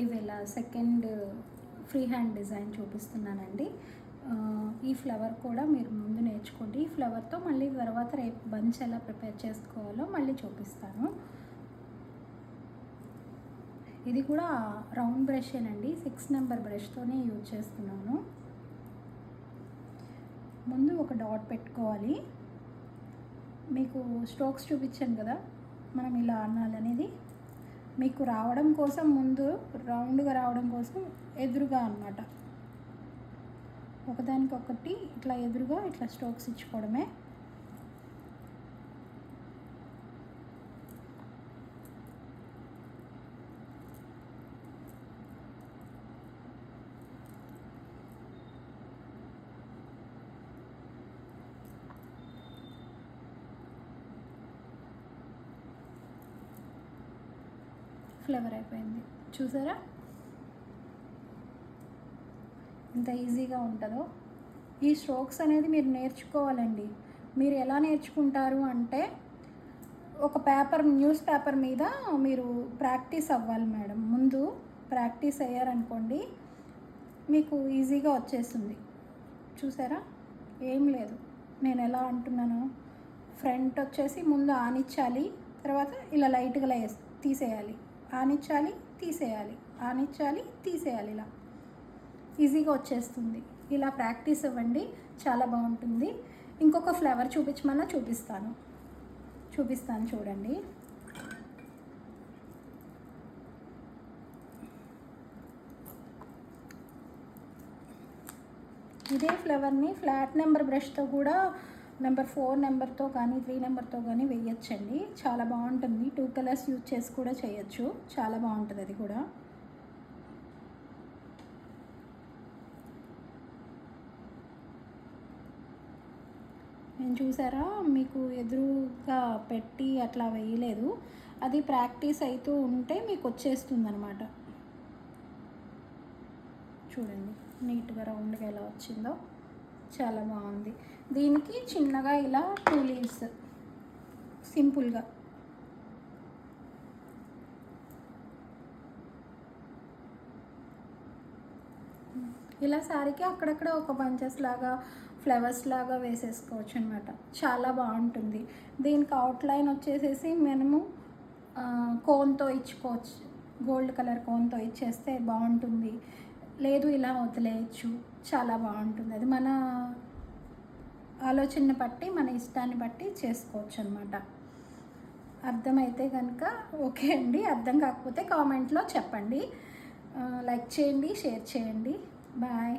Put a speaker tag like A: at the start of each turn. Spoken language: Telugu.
A: ఇవి ఇలా సెకండ్ ఫ్రీ హ్యాండ్ డిజైన్ చూపిస్తున్నానండి. ఈ ఫ్లవర్ కూడా మీరు ముందు నేర్చుకోండి. ఈ ఫ్లవర్తో మళ్ళీ తర్వాత రేపు బంచ్ ఎలా ప్రిపేర్ చేసుకోవాలో మళ్ళీ చూపిస్తాను. ఇది కూడా రౌండ్ బ్రషేనండి, 6 నెంబర్ బ్రష్తోనే యూజ్ చేస్తున్నాను. ముందు ఒక డాట్ పెట్టుకోవాలి. మీకు స్ట్రోక్స్ చూపించాను కదా మనం ఇలా అనాలనేది, మీకు రావడం కోసం ముందు రౌండ్గా రావడం కోసం ఎదురుగా అన్నమాట, ఒకదానికొకటి ఇట్లా ఎదురుగా ఇట్లా స్ట్రోక్స్ ఇచ్చుకోవడమే. ఫ్లవర్ అయిపోయింది, చూసారా ఎంత ఈజీగా ఉంటుందో. ఈ స్ట్రోక్స్ అనేది మీరు నేర్చుకోవాలండి. మీరు ఎలా నేర్చుకుంటారు అంటే, ఒక పేపర్, న్యూస్ పేపర్ మీద మీరు ప్రాక్టీస్ అవ్వాలి మేడం. ముందు ప్రాక్టీస్ అయ్యారనుకోండి మీకు ఈజీగా వచ్చేస్తుంది. చూసారా, ఏం లేదు, నేను ఎలా అంటున్నాను, ఫ్రంట్ వచ్చేసి ముందు ఆనిచ్చాలి, తర్వాత ఇలా లైట్గా తీసేయాలి, ఆనిచ్చాలి తీసేయాలి, ఆనిచ్చాలి తీసేయాలి, ఇలా ఈజీగా వచ్చేస్తుంది. ఇలా ప్రాక్టీస్ అవ్వండి, చాలా బాగుంటుంది. ఇంకొక ఫ్లవర్ చూపించమన్నా చూపిస్తాను చూడండి. ఇదే ఫ్లవర్ని ఫ్లాట్ నెంబర్ బ్రష్తో కూడా నెంబర్ 4 నెంబర్తో కానీ 3 నెంబర్తో కానీ వేయచ్చండి, చాలా బాగుంటుంది. 2 కలర్స్ యూజ్ చేసి కూడా చేయొచ్చు, చాలా బాగుంటుంది అది కూడా. నేను చూసారా మీకు ఎదురుగా పెట్టి అట్లా వేయలేదు, అది ప్రాక్టీస్ అవుతూ ఉంటే మీకు వచ్చేస్తుంది అనమాట. చూడండి నీట్గా రౌండ్గా ఎలా వచ్చిందో, చాలా బాగుంది. దీనికి చిన్నగా ఇలా 2 లీవ్స్ సింపుల్గా, ఇలా సారీకి అక్కడక్కడ ఒక బంచెస్ లాగా ఫ్లవర్స్ లాగా వేసేసుకోవచ్చు అనమాట, చాలా బాగుంటుంది. దీనికి అవుట్లైన్ వచ్చేసేసి మనము కోన్తో ఇచ్చుకోవచ్చు, గోల్డ్ కలర్ కోన్తో ఇచ్చేస్తే బాగుంటుంది, లేదు ఇలా వదిలేయచ్చు, చాలా బాగుంటుంది. అది మన ఆలోచన బట్టి, మన ఇష్టాన్ని బట్టి చేసుకోవచ్చు అనమాట. అర్థమైతే కనుక ఓకే అండి, అర్థం కాకపోతే కామెంట్లో చెప్పండి. లైక్ చేయండి, షేర్ చేయండి. బాయ్.